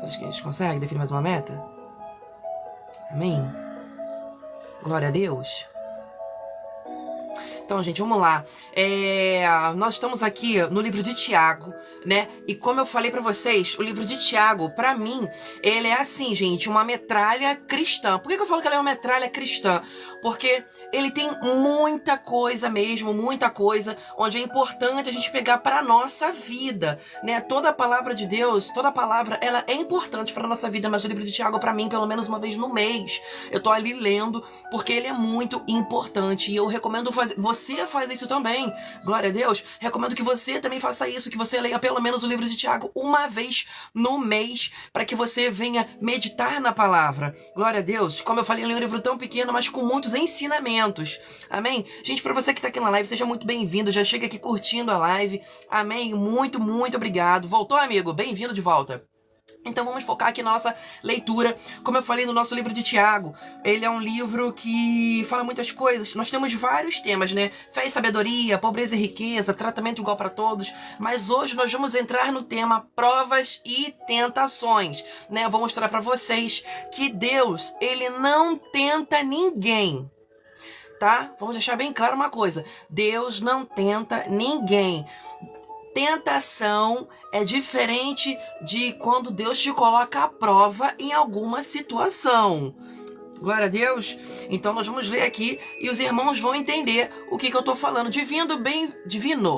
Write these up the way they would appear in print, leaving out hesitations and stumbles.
Você acha que a gente consegue definir mais uma meta? Amém? Glória a Deus. Então, gente, vamos lá. Nós estamos aqui no livro de Tiago, né? E como eu falei pra vocês, o livro de Tiago, pra mim, ele é assim, gente, uma metralha cristã. Por que eu falo que ela é uma metralha cristã? Porque ele tem muita coisa mesmo, muita coisa, onde é importante a gente pegar pra nossa vida, né? Toda a palavra de Deus, toda a palavra, ela é importante pra nossa vida, mas o livro de Tiago, pra mim, pelo menos uma vez no mês, eu tô ali lendo, porque ele é muito importante. E eu recomendo você faz isso também. Glória a Deus. Recomendo que você também faça isso, que você leia pelo menos o livro de Tiago uma vez no mês, para que você venha meditar na palavra. Glória a Deus. Como eu falei, ele é um livro tão pequeno, mas com muitos ensinamentos. Amém? Gente, para você que tá aqui na live, seja muito bem-vindo. Já chega aqui curtindo a live. Amém? Muito, muito obrigado. Voltou, amigo? Bem-vindo de volta. Então vamos focar aqui na nossa leitura. Como eu falei no nosso livro de Tiago, ele é um livro que fala muitas coisas. Nós temos vários temas, né? Fé e sabedoria, pobreza e riqueza, tratamento igual para todos. Mas hoje nós vamos entrar no tema provas e tentações, né? Eu vou mostrar para vocês que Deus, ele não tenta ninguém. Tá? Vamos deixar bem claro uma coisa. Deus não tenta ninguém. Tentação é diferente de quando Deus te coloca à prova em alguma situação. Glória a Deus. Então nós vamos ler aqui e os irmãos vão entender o que eu tô falando. Divino,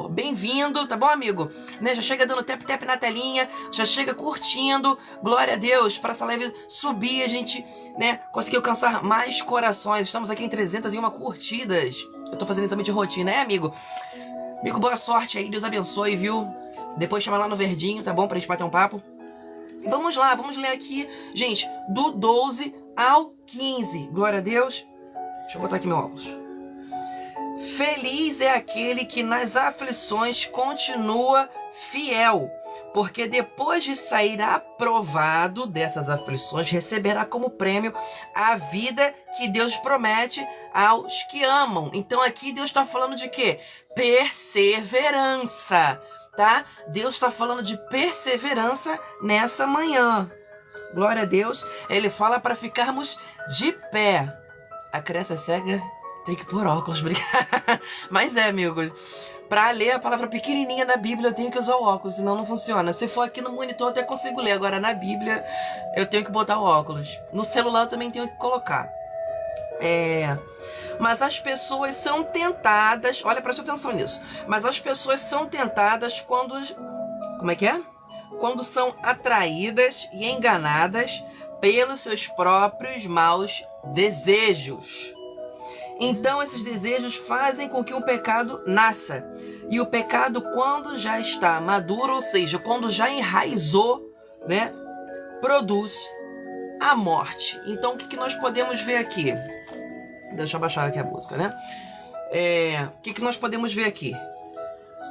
bem-vindo, tá bom, amigo? Né? Já chega dando tap-tap na telinha, já chega curtindo. Glória a Deus, para essa live subir, a gente, né, conseguir alcançar mais corações. Estamos aqui em 301 curtidas. Eu tô fazendo exame de rotina, amigo? Amigo, boa sorte aí, Deus abençoe, viu? Depois chama lá no verdinho, tá bom? Pra gente bater um papo. Vamos lá, vamos ler aqui, gente, do 12 ao 15. Glória a Deus. Deixa eu botar aqui meu óculos. Feliz é aquele que nas aflições continua fiel, porque depois de sair aprovado dessas aflições, receberá como prêmio a vida que Deus promete aos que amam. Então aqui Deus está falando de quê? Perseverança, tá? Deus está falando de perseverança nessa manhã. Glória a Deus. Ele fala para ficarmos de pé. A criança cega tem que pôr óculos, obrigada. Mas amigo, para ler a palavra pequenininha na Bíblia eu tenho que usar o óculos, senão não funciona. Se for aqui no monitor eu até consigo ler, agora na Bíblia eu tenho que botar o óculos. No celular eu também tenho que colocar. Mas as pessoas são tentadas, olha, presta atenção nisso. Mas as pessoas são tentadas quando, como é que é? Quando são atraídas e enganadas pelos seus próprios maus desejos. Então esses desejos fazem com que o pecado nasça. E o pecado, quando já está maduro, ou seja, quando já enraizou, né, produz a morte. Então o que nós podemos ver aqui? Deixa eu baixar aqui a música, né? O que nós podemos ver aqui?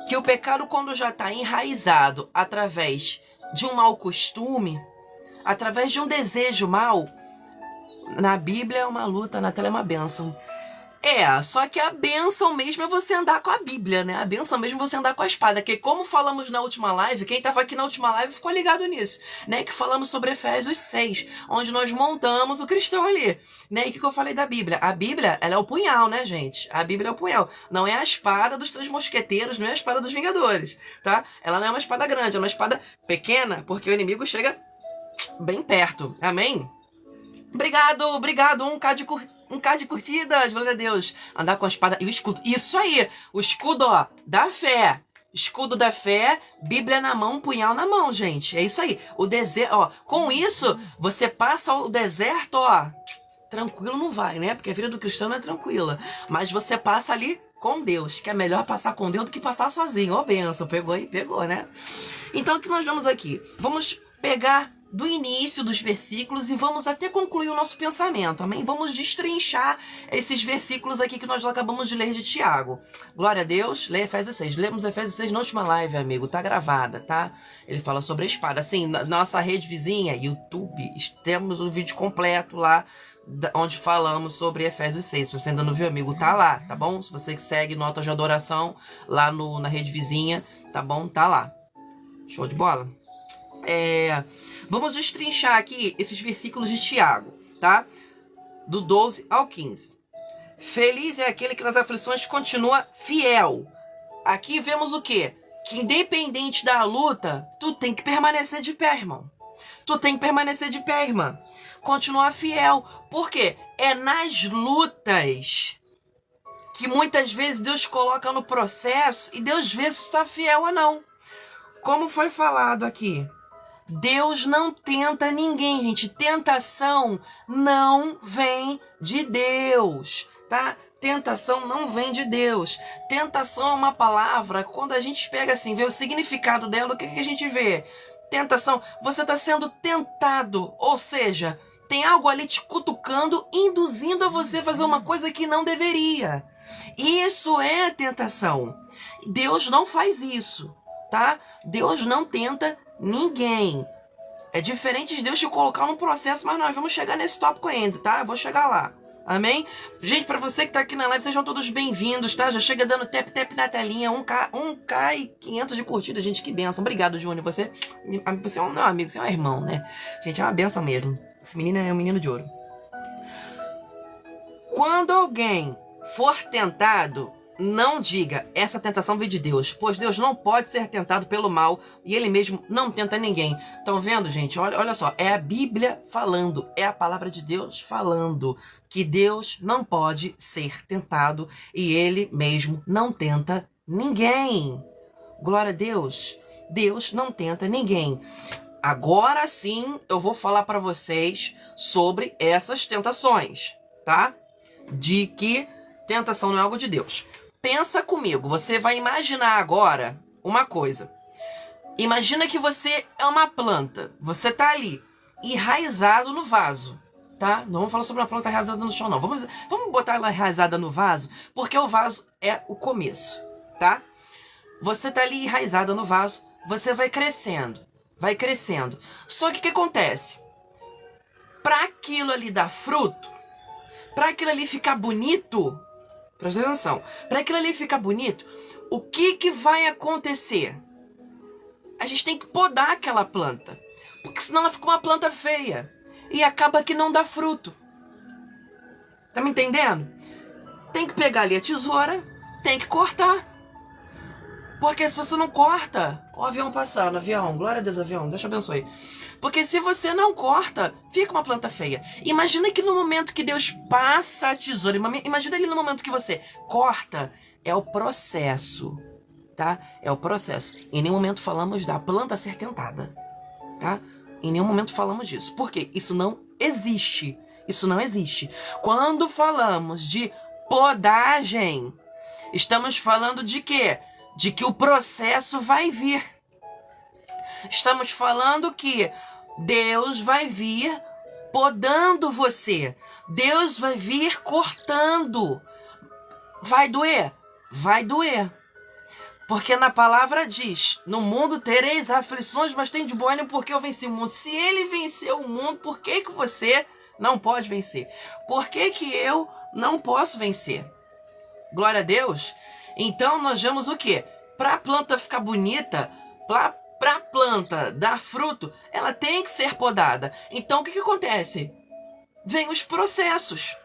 Que o pecado, quando já está enraizado através de um mau costume, através de um desejo mau, na Bíblia é uma luta, na tela é uma bênção. Só que a bênção mesmo é você andar com a Bíblia, né? A bênção mesmo é você andar com a espada. Que como falamos na última live, quem estava aqui na última live ficou ligado nisso, né? Que falamos sobre Efésios 6, onde nós montamos o cristão ali, né? E o que eu falei da Bíblia? A Bíblia, ela é o punhal, né, gente? A Bíblia é o punhal. Não é a espada dos três mosqueteiros, não é a espada dos Vingadores, tá? Ela não é uma espada grande, é uma espada pequena, porque o inimigo chega bem perto. Amém? Obrigado, 1K de curtidas, glória a Deus. Andar com a espada e o escudo. Isso aí, o escudo, ó, da fé. Escudo da fé, Bíblia na mão, punhal na mão, gente. É isso aí. O deserto, ó, com isso, você passa o deserto, ó. Tranquilo não vai, né? Porque a vida do cristão não é tranquila. Mas você passa ali com Deus, que é melhor passar com Deus do que passar sozinho. Ó, benção, pegou aí? Pegou, né? Então, o que nós vamos aqui? Vamos pegar do início dos versículos e vamos até concluir o nosso pensamento, amém? Vamos destrinchar esses versículos aqui que nós acabamos de ler de Tiago. Glória a Deus. Lê Efésios 6. Lemos Efésios 6 na última live, amigo. Tá gravada, tá? Ele fala sobre a espada. Assim, na nossa rede vizinha, YouTube, temos o vídeo completo lá, onde falamos sobre Efésios 6. Se você ainda não viu, amigo, tá lá, tá bom? Se você que segue Notas de Adoração lá na rede vizinha, tá bom? Tá lá. Show de bola? Vamos destrinchar aqui esses versículos de Tiago, tá? Do 12 ao 15. Feliz é aquele que nas aflições continua fiel. Aqui vemos o quê? Que independente da luta, tu tem que permanecer de pé, irmão. Tu tem que permanecer de pé, irmã. Continuar fiel. Por quê? É nas lutas que muitas vezes Deus coloca no processo e Deus vê se tu está fiel ou não. Como foi falado aqui, Deus não tenta ninguém, gente. Tentação não vem de Deus, tá? Tentação não vem de Deus. Tentação é uma palavra, quando a gente pega assim, vê o significado dela, o que a gente vê? Tentação, você está sendo tentado, ou seja, tem algo ali te cutucando, induzindo a você fazer uma coisa que não deveria. Isso é tentação. Deus não faz isso, tá? Deus não tenta ninguém. É diferente de Deus te colocar num processo, mas nós vamos chegar nesse tópico ainda, tá? Eu vou chegar lá. Amém? Gente, pra você que tá aqui na live, sejam todos bem-vindos, tá? Já chega dando tap na telinha, 1K e 500 de curtida, gente, que benção. Obrigado, Júnior, você é um meu amigo, você é um irmão, né? Gente, é uma benção mesmo. Esse menino é um menino de ouro. Quando alguém for tentado, não diga, essa tentação vem de Deus, pois Deus não pode ser tentado pelo mal e Ele mesmo não tenta ninguém. Estão vendo, gente? Olha só, é a Bíblia falando, é a palavra de Deus falando que Deus não pode ser tentado e Ele mesmo não tenta ninguém. Glória a Deus. Deus não tenta ninguém. Agora sim eu vou falar para vocês sobre essas tentações, tá? De que tentação não é algo de Deus. Pensa comigo, você vai imaginar agora uma coisa. Imagina que você é uma planta. Você tá ali, enraizado no vaso, tá? Não vamos falar sobre uma planta enraizada no chão, não. Vamos botar ela enraizada no vaso, porque o vaso é o começo, tá? Você tá ali enraizada no vaso, você vai crescendo, vai crescendo. Só que o que acontece? Para aquilo ali dar fruto, para aquilo ali ficar bonito, presta atenção, para aquilo ali ficar bonito, o que vai acontecer? A gente tem que podar aquela planta, porque senão ela fica uma planta feia e acaba que não dá fruto. Tá me entendendo? Tem que pegar ali a tesoura, tem que cortar. Porque se você não corta, ó, o avião passando, avião, glória a Deus, avião, Deus te abençoe. Porque se você não corta, fica uma planta feia. Imagina que no momento que Deus passa a tesoura, imagina ali no momento que você corta, é o processo, tá? É o processo. Em nenhum momento falamos da planta ser tentada, tá? Em nenhum momento falamos disso. Por quê? Isso não existe. Isso não existe. Quando falamos de podagem, estamos falando de quê? De que o processo vai vir. Estamos falando que Deus vai vir podando você. Deus vai vir cortando. Vai doer? Vai doer. Porque na palavra diz, no mundo tereis aflições, mas tem de bom ânimo porque eu venci o mundo. Se ele venceu o mundo, por que você não pode vencer? Por que eu não posso vencer? Glória a Deus. Então nós vemos o quê? Para a planta ficar bonita, para a planta dar fruto, ela tem que ser podada. Então o que acontece? Vem os processos.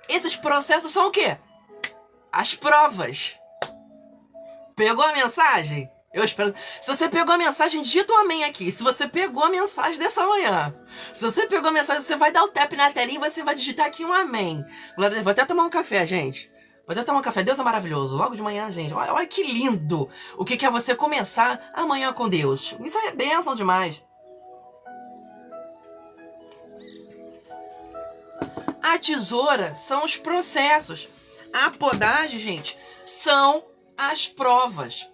Esses processos são o quê? As provas. Pegou a mensagem? Eu espero. Se você pegou a mensagem, digita um amém aqui. Se você pegou a mensagem dessa manhã. Se você pegou a mensagem, você vai dar o tap na telinha e você vai digitar aqui um amém. Vou até tomar um café, gente. Vou até tomar um café. Deus é maravilhoso. Logo de manhã, gente. Olha que lindo. O que é você começar amanhã com Deus. Isso é bênção demais. A tesoura são os processos. A podagem, gente, são as provas.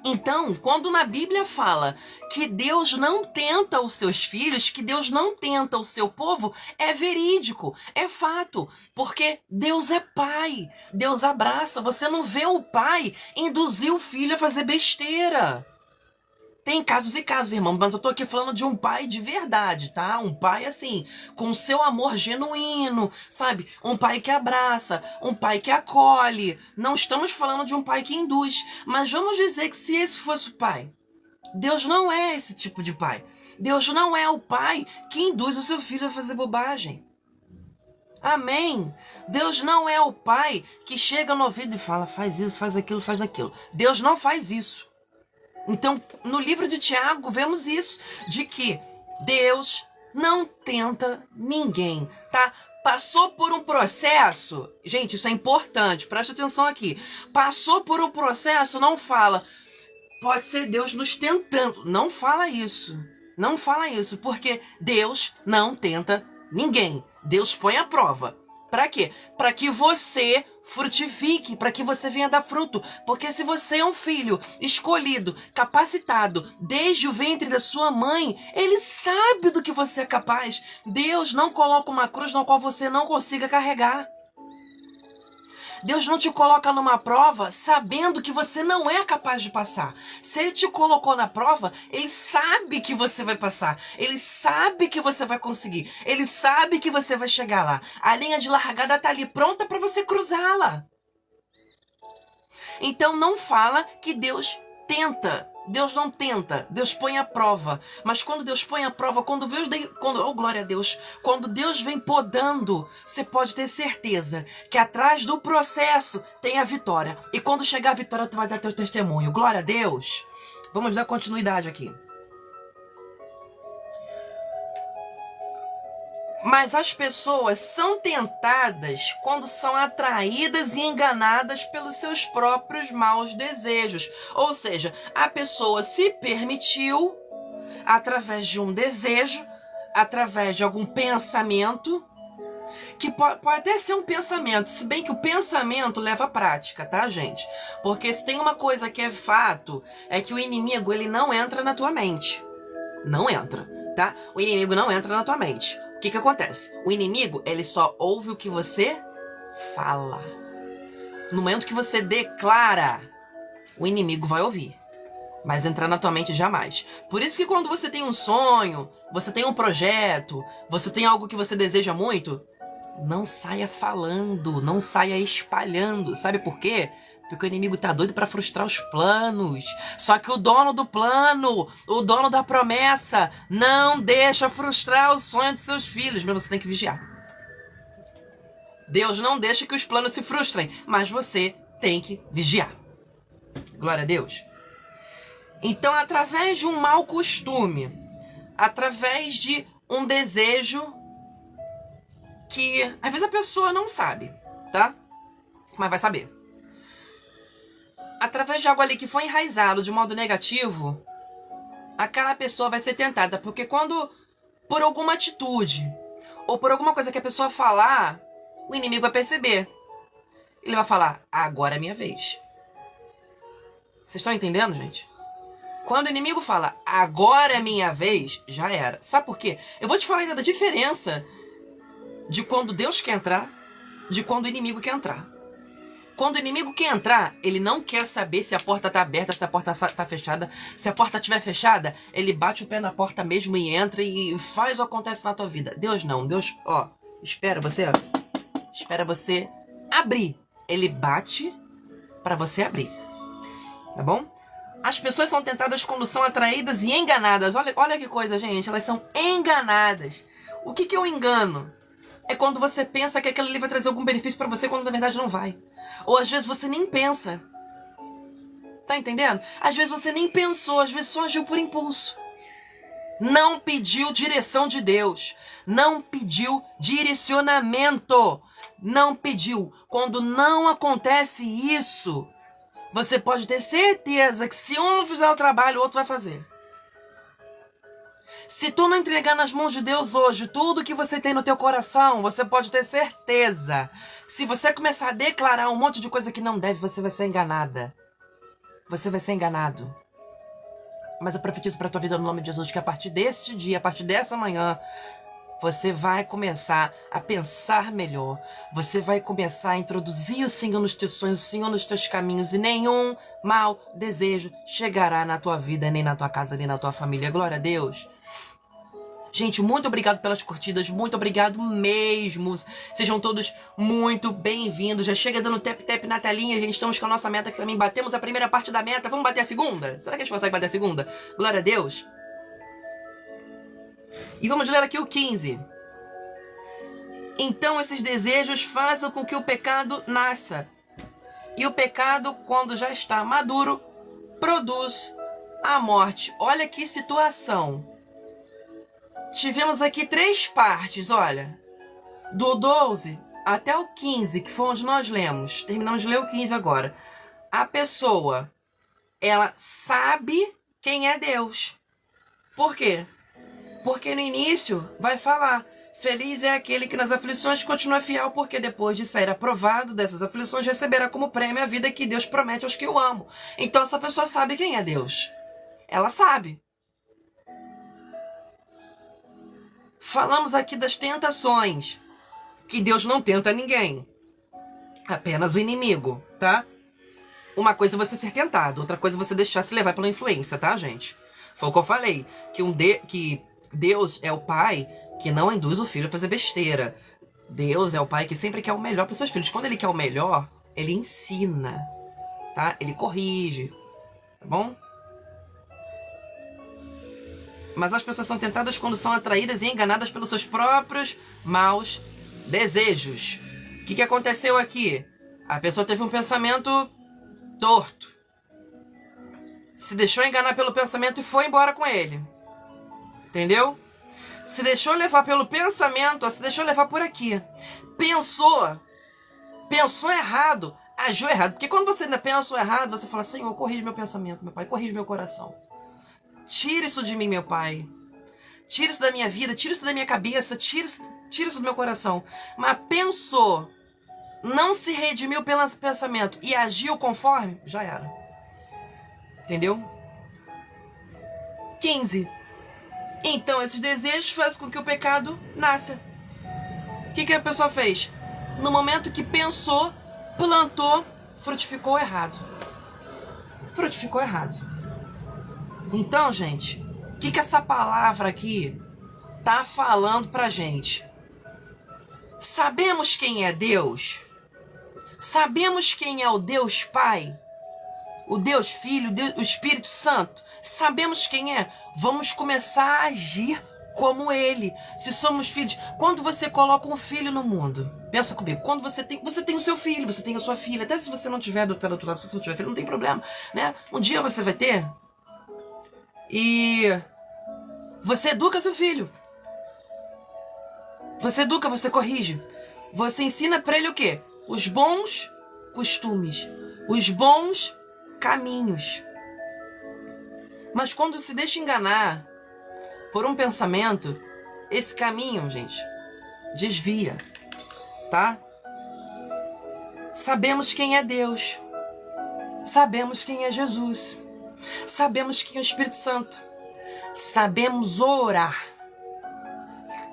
Então, quando na Bíblia fala que Deus não tenta os seus filhos, que Deus não tenta o seu povo, é verídico, é fato, porque Deus é pai, Deus abraça. Você não vê o pai induzir o filho a fazer besteira. Tem casos e casos, irmão, mas eu tô aqui falando de um pai de verdade, tá? Um pai, assim, com seu amor genuíno, sabe? Um pai que abraça, um pai que acolhe. Não estamos falando de um pai que induz, mas vamos dizer que se esse fosse o pai, Deus não é esse tipo de pai. Deus não é o pai que induz o seu filho a fazer bobagem. Amém? Deus não é o pai que chega no ouvido e fala, faz isso, faz aquilo, faz aquilo. Deus não faz isso. Então, no livro de Tiago, vemos isso, de que Deus não tenta ninguém, tá? Passou por um processo, gente, isso é importante, presta atenção aqui. Passou por um processo, não fala, pode ser Deus nos tentando. Não fala isso. Não fala isso, porque Deus não tenta ninguém. Deus põe a prova. Para quê? Para que você frutifique, para que você venha dar fruto. Porque se você é um filho escolhido, capacitado, desde o ventre da sua mãe, ele sabe do que você é capaz. Deus não coloca uma cruz na qual você não consiga carregar. Deus não te coloca numa prova sabendo que você não é capaz de passar. Se Ele te colocou na prova, Ele sabe que você vai passar. Ele sabe que você vai conseguir. Ele sabe que você vai chegar lá. A linha de largada está ali pronta para você cruzá-la. Então não fala que Deus tenta. Deus não tenta, Deus põe a prova. Mas quando Deus põe a prova, oh glória a Deus, quando Deus vem podando, você pode ter certeza que atrás do processo tem a vitória. E quando chegar a vitória, tu vai dar teu testemunho. Glória a Deus. Vamos dar continuidade aqui. Mas as pessoas são tentadas quando são atraídas e enganadas pelos seus próprios maus desejos. Ou seja, a pessoa se permitiu, através de um desejo, através de algum pensamento, que pode até ser um pensamento, se bem que o pensamento leva à prática, tá, gente? Porque se tem uma coisa que é fato, é que o inimigo, ele não entra na tua mente. Não entra, tá? O inimigo não entra na tua mente. O que acontece? O inimigo, ele só ouve o que você fala. No momento que você declara, o inimigo vai ouvir. Mas entrar na tua mente jamais. Por isso que quando você tem um sonho, você tem um projeto, você tem algo que você deseja muito, não saia falando, não saia espalhando. Sabe por quê? Porque o inimigo tá doido pra frustrar os planos. Só que o dono do plano, o dono da promessa, não deixa frustrar o sonho de seus filhos. Mas você tem que vigiar. Deus não deixa que os planos se frustrem, mas você tem que vigiar. Glória a Deus. Então, através de um mau costume, através de um desejo que às vezes a pessoa não sabe, tá? Mas vai saber. Através de algo ali que foi enraizado de modo negativo, aquela pessoa vai ser tentada. Porque quando, por alguma atitude, ou por alguma coisa que a pessoa falar, o inimigo vai perceber. Ele vai falar, agora é minha vez. Vocês estão entendendo, gente? Quando o inimigo fala, agora é minha vez, já era. Sabe por quê? Eu vou te falar ainda da diferença de quando Deus quer entrar, de quando o inimigo quer entrar. Quando o inimigo quer entrar, ele não quer saber se a porta tá aberta, se a porta tá fechada. Se a porta estiver fechada, ele bate o pé na porta mesmo e entra e faz o que acontece na tua vida. Deus não. Deus, espera você abrir. Ele bate para você abrir. Tá bom? As pessoas são tentadas quando são atraídas e enganadas. Olha que coisa, gente. Elas são enganadas. O que é o engano? É quando você pensa que aquilo ali vai trazer algum benefício pra você, quando na verdade não vai. Ou às vezes você nem pensa. Tá entendendo? Às vezes você nem pensou, às vezes só agiu por impulso. Não pediu direção de Deus. Não pediu direcionamento. Não pediu. Quando não acontece isso, você pode ter certeza que se um não fizer o trabalho, o outro vai fazer. Se tu não entregar nas mãos de Deus hoje tudo que você tem no teu coração, você pode ter certeza. Se você começar a declarar um monte de coisa que não deve, você vai ser enganada. Você vai ser enganado. Mas eu profetizo para tua vida no nome de Jesus que a partir deste dia, a partir dessa manhã, você vai começar a pensar melhor. Você vai começar a introduzir o Senhor nos teus sonhos, o Senhor nos teus caminhos. E nenhum mau desejo chegará na tua vida, nem na tua casa, nem na tua família. Glória a Deus. Gente, muito obrigado pelas curtidas, muito obrigado mesmo. Sejam todos muito bem-vindos. Já chega dando tap-tap na telinha, gente. Estamos com a nossa meta, que também batemos a primeira parte da meta. Vamos bater a segunda? Será que a gente consegue bater a segunda? Glória a Deus. E vamos ler aqui o 15. Então esses desejos fazem com que o pecado nasça. E o pecado, quando já está maduro, produz a morte. Olha que situação. Tivemos aqui 3 partes, olha. Do 12 até o 15, que foi onde nós lemos. Terminamos de ler o 15 agora. A pessoa, ela sabe quem é Deus. Por quê? Porque no início vai falar: feliz é aquele que nas aflições continua fiel, porque depois de sair aprovado dessas aflições, receberá como prêmio a vida que Deus promete aos que o amam. Então essa pessoa sabe quem é Deus. Ela sabe. Falamos aqui das tentações, que Deus não tenta ninguém, apenas o inimigo, tá? Uma coisa é você ser tentado, outra coisa é você deixar se levar pela influência, tá, gente? Foi o que eu falei, que Deus é o pai que não induz o filho a fazer besteira. Deus é o pai que sempre quer o melhor para seus filhos. Quando ele quer o melhor, ele ensina, tá? Ele corrige, tá bom? Mas as pessoas são tentadas quando são atraídas e enganadas pelos seus próprios maus desejos. O que aconteceu aqui? A pessoa teve um pensamento torto. Se deixou enganar pelo pensamento e foi embora com ele. Entendeu? Se deixou levar pelo pensamento, se deixou levar por aqui. Pensou errado, agiu errado. Porque quando você ainda pensou errado, você fala: Senhor, corrige meu pensamento, meu pai, corrige meu coração. Tira isso de mim, meu pai. Tira isso da minha vida, tira isso da minha cabeça, tira isso do meu coração. Mas pensou, não se redimiu pelo pensamento e agiu conforme, já era. Entendeu? 15. Então esses desejos fazem com que o pecado nasça. O que a pessoa fez? No momento que pensou, plantou, frutificou errado. Frutificou errado. Então, gente, o que essa palavra aqui tá falando pra gente? Sabemos quem é Deus? Sabemos quem é o Deus Pai? O Deus Filho, o Espírito Santo? Sabemos quem é? Vamos começar a agir como Ele. Se somos filhos... Quando você coloca um filho no mundo, pensa comigo, quando você tem o seu filho, você tem a sua filha, até se você não tiver do outro lado, se você não tiver filho, não tem problema, né? Um dia você vai ter... E você educa seu filho. Você educa, você corrige. Você ensina para ele o quê? Os bons costumes, os bons caminhos. Mas quando se deixa enganar por um pensamento, esse caminho, gente, desvia, tá? Sabemos quem é Deus. Sabemos quem é Jesus. Sabemos quem é o Espírito Santo. Sabemos orar.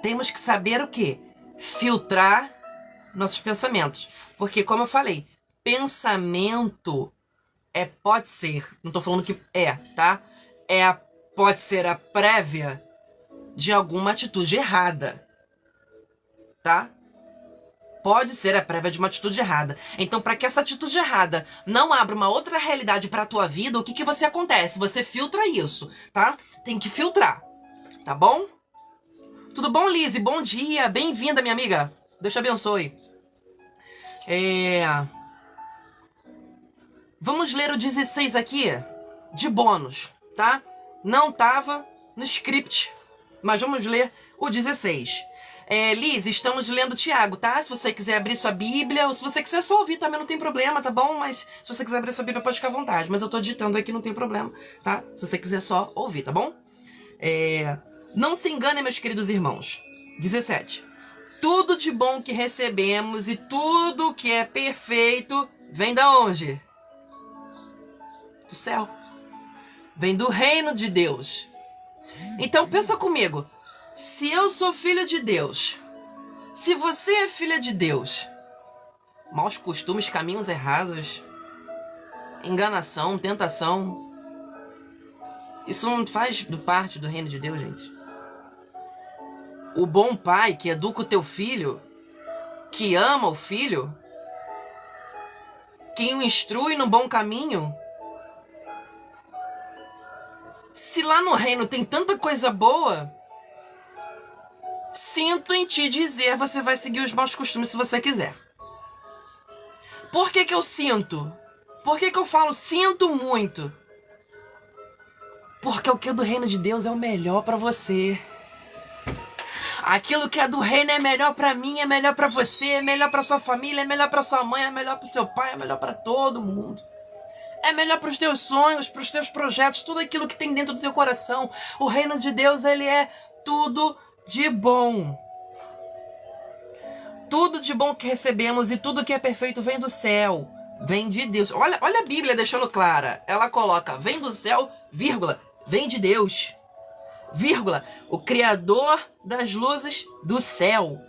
Temos que saber o quê? Filtrar nossos pensamentos. Porque, como eu falei, pensamento pode ser, não tô falando que tá? Pode ser a prévia de alguma atitude errada, tá? Pode ser a prévia de uma atitude errada. Então, para que essa atitude errada não abra uma outra realidade para a tua vida, o que você acontece? Você filtra isso, tá? Tem que filtrar, tá bom? Tudo bom, Lizzy? Bom dia, bem-vinda, minha amiga. Deus te abençoe. Vamos ler o 16 aqui, de bônus, tá? Não tava no script, mas vamos ler o 16. Liz, estamos lendo Tiago, tá? Se você quiser abrir sua Bíblia, ou se você quiser só ouvir também não tem problema, tá bom? Mas se você quiser abrir sua Bíblia, pode ficar à vontade. Mas eu tô digitando aqui, não tem problema, tá? Se você quiser só ouvir, tá bom? Não se enganem, meus queridos irmãos. 17. Tudo de bom que recebemos e tudo que é perfeito vem da onde? Do céu. Vem do reino de Deus. Então pensa comigo. Se eu sou filho de Deus, se você é filha de Deus, maus costumes, caminhos errados, enganação, tentação, isso não faz parte do reino de Deus, gente. O bom pai que educa o teu filho, que ama o filho, que o instrui no bom caminho. Se lá no reino tem tanta coisa boa, sinto em te dizer, você vai seguir os maus costumes se você quiser. Por que que eu sinto? Por que que eu falo sinto muito? Porque o que é do reino de Deus é o melhor pra você. Aquilo que é do reino é melhor pra mim, é melhor pra você, é melhor pra sua família, é melhor pra sua mãe, é melhor pro seu pai, é melhor pra todo mundo. É melhor pros teus sonhos, pros teus projetos, tudo aquilo que tem dentro do teu coração. O reino de Deus, ele é tudo de bom. Tudo de bom que recebemos e tudo que é perfeito vem do céu, vem de Deus. Olha a Bíblia deixando clara. Ela coloca, vem do céu, vírgula, vem de Deus, vírgula, o Criador das luzes do céu.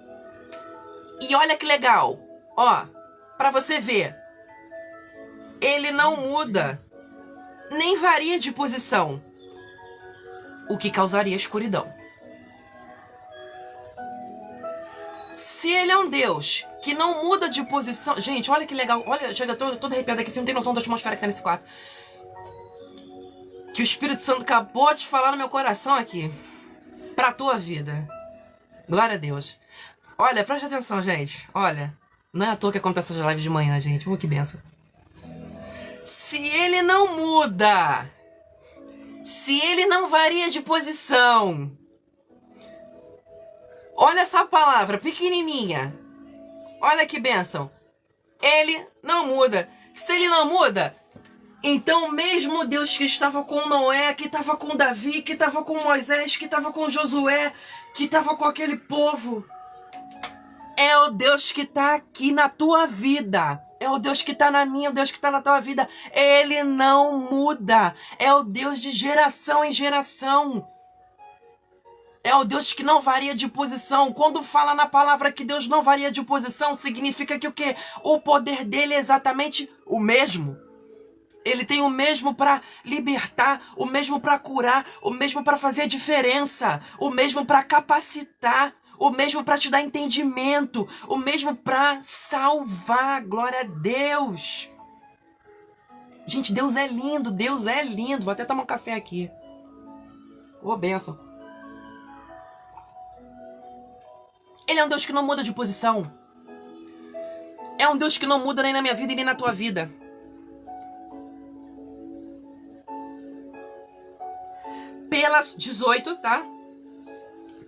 E olha que legal, ó, pra você ver, ele não muda, nem varia de posição, o que causaria escuridão. Se ele é um Deus que não muda de posição... Gente, olha que legal. Olha, chega todo arrepiado aqui. Você não tem noção da atmosfera que tá nesse quarto. Que o Espírito Santo acabou de falar no meu coração aqui. Pra tua vida. Glória a Deus. Olha, preste atenção, gente. Olha, não é à toa que acontece essas lives de manhã, gente. Que benção. Se ele não muda, se ele não varia de posição... Olha essa palavra, pequenininha. Olha que bênção. Ele não muda. Se ele não muda, então mesmo Deus que estava com Noé, que estava com Davi, que estava com Moisés, que estava com Josué, que estava com aquele povo, é o Deus que está aqui na tua vida. É o Deus que está na minha, é o Deus que está na tua vida. Ele não muda. É o Deus de geração em geração. É o Deus que não varia de posição. Quando fala na palavra que Deus não varia de posição, significa que o quê? O poder dele é exatamente o mesmo. Ele tem o mesmo para libertar, o mesmo para curar, o mesmo para fazer a diferença, o mesmo para capacitar, o mesmo para te dar entendimento, o mesmo para salvar. Glória a Deus. Gente, Deus é lindo, Deus é lindo. Vou até tomar um café aqui. Ô, bênção. Ele é um Deus que não muda de posição. É um Deus que não muda nem na minha vida e nem na tua vida. Pela 18, tá?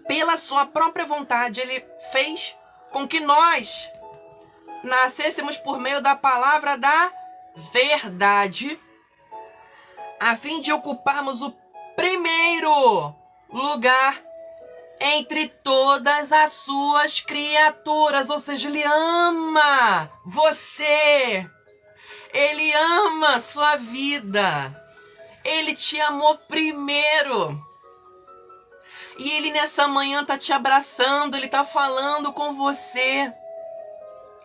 Pela sua própria vontade, ele fez com que nós nascêssemos por meio da palavra da verdade, a fim de ocuparmos o primeiro lugar entre todas as suas criaturas. Ou seja, ele ama você. Ele ama a sua vida. Ele te amou primeiro. E ele nessa manhã tá te abraçando, ele tá falando com você.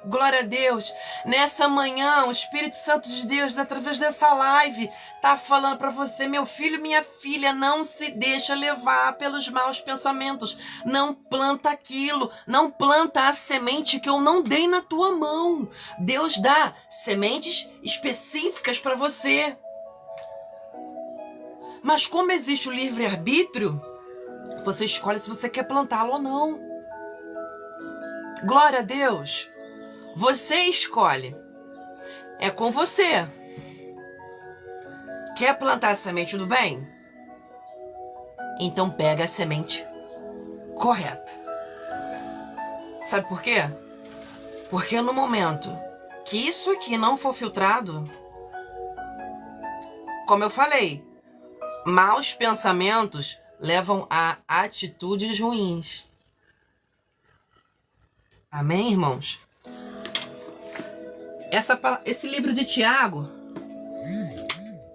Glória a Deus. Nessa manhã, o Espírito Santo de Deus, através dessa live, tá falando para você, meu filho, minha filha, não se deixa levar pelos maus pensamentos. Não planta aquilo, não planta a semente que eu não dei na tua mão. Deus dá sementes específicas para você. Mas como existe o livre-arbítrio, você escolhe se você quer plantá-lo ou não. Glória a Deus. Você escolhe. É com você. Quer plantar a semente do bem? Então pega a semente correta. Sabe por quê? Porque no momento que isso aqui não for filtrado, como eu falei, maus pensamentos levam a atitudes ruins. Amém, irmãos? Esse livro de Tiago,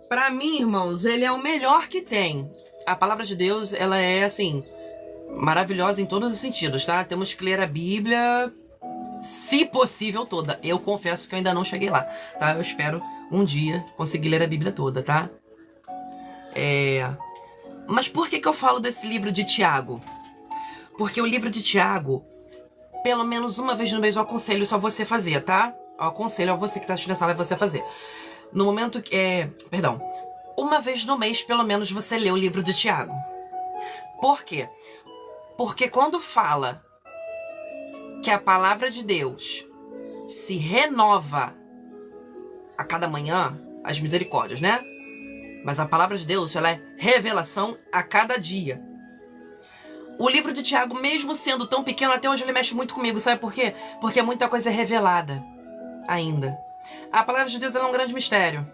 para mim, irmãos, ele é o melhor que tem. A palavra de Deus, ela é, assim, maravilhosa em todos os sentidos, tá? Temos que ler a Bíblia, se possível, toda. Eu confesso que eu ainda não cheguei lá, tá? Eu espero um dia conseguir ler a Bíblia toda, tá? Mas por que eu falo desse livro de Tiago? Porque o livro de Tiago, pelo menos uma vez no mês, eu aconselho isso a você fazer, tá? Eu aconselho a você que tá assistindo essa live, você fazer. No momento que... uma vez no mês, pelo menos, você lê o livro de Tiago. Por quê? Porque quando fala que a palavra de Deus se renova a cada manhã, as misericórdias, né? Mas a palavra de Deus, ela é revelação a cada dia. O livro de Tiago, mesmo sendo tão pequeno, até hoje ele mexe muito comigo, sabe por quê? Porque muita coisa é revelada ainda. A palavra de Deus ela é um grande mistério.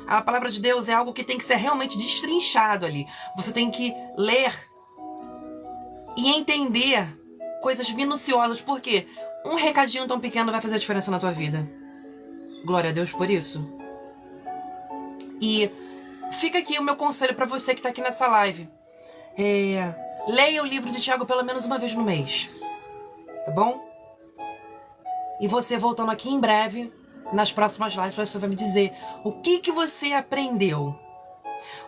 A palavra de Deus é algo que tem que ser realmente destrinchado ali. Você tem que ler e entender coisas minuciosas. Por quê? Um recadinho tão pequeno vai fazer a diferença na tua vida. Glória a Deus por isso. E fica aqui o meu conselho pra você que tá aqui nessa live. Leia o livro de Tiago pelo menos uma vez no mês. Tá bom? E você voltando aqui em breve, nas próximas lives, você vai me dizer o que você aprendeu.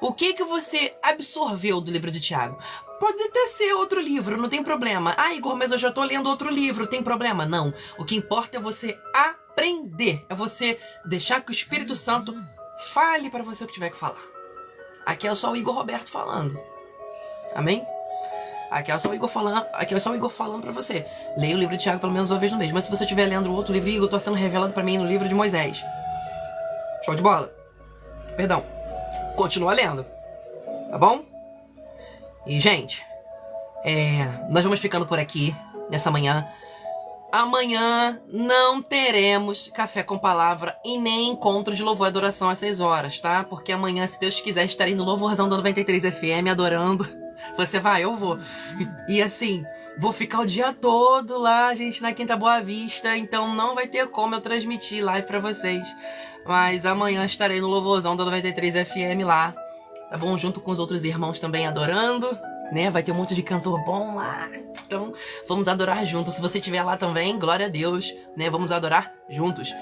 O que você absorveu do livro de Tiago. Pode até ser outro livro, não tem problema. Ah, Igor, mas eu já tô lendo outro livro, tem problema? Não. O que importa é você aprender. É você deixar que o Espírito Santo fale para você o que tiver que falar. Aqui é só o Igor Roberto falando. Amém? Aqui é só o Igor falando pra você. Leia o livro de Tiago pelo menos uma vez no mês. Mas se você estiver lendo outro livro, Igor, tô sendo revelado pra mim no livro de Moisés. Show de bola. Perdão. Continua lendo. Tá bom? E, gente, nós vamos ficando por aqui nessa manhã. Amanhã não teremos Café com Palavra e nem encontro de louvor e adoração às 6 horas, tá? Porque amanhã, se Deus quiser, estarei no Louvorzão da 93 FM adorando. Você vai, eu vou. E assim, vou ficar o dia todo lá, gente, na Quinta Boa Vista. Então não vai ter como eu transmitir live pra vocês. Mas amanhã estarei no Louvorzão da 93 FM lá. Tá bom? Junto com os outros irmãos também adorando, né? Vai ter um monte de cantor bom lá. Então, vamos adorar juntos. Se você estiver lá também, glória a Deus, né? Vamos adorar juntos.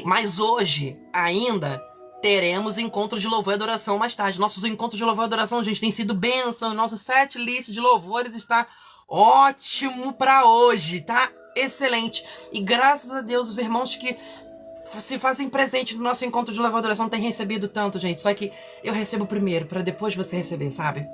Mas hoje, ainda, teremos encontros de louvor e adoração mais tarde. Nossos encontros de louvor e adoração, gente, tem sido bênção. Nosso set list de louvores está ótimo pra hoje, tá? Excelente. E graças a Deus, os irmãos que se fazem presente no nosso encontro de louvor e adoração têm recebido tanto, gente. Só que eu recebo primeiro, pra depois você receber, sabe?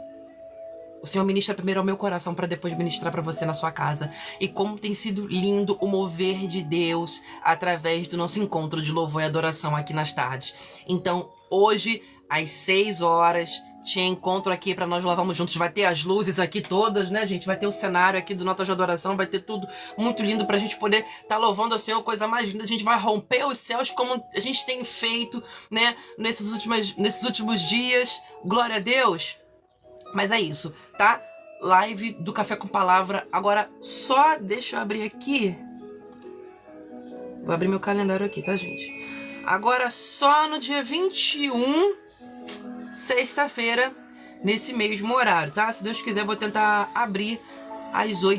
O Senhor ministra primeiro ao meu coração para depois ministrar para você na sua casa. E como tem sido lindo o mover de Deus através do nosso encontro de louvor e adoração aqui nas tardes. Então, hoje, às 6 horas, te encontro aqui para nós louvarmos juntos. Vai ter as luzes aqui todas, né, gente? Vai ter o cenário aqui do Notas de Adoração. Vai ter tudo muito lindo pra gente poder estar louvando ao Senhor. Coisa mais linda. A gente vai romper os céus como a gente tem feito, né, nesses últimos dias. Glória a Deus. Mas é isso, tá? Live do Café com Palavra. Agora, só deixa eu abrir aqui. Vou abrir meu calendário aqui, tá, gente? Agora, só no dia 21, sexta-feira, nesse mesmo horário, tá? Se Deus quiser, eu vou tentar abrir às 8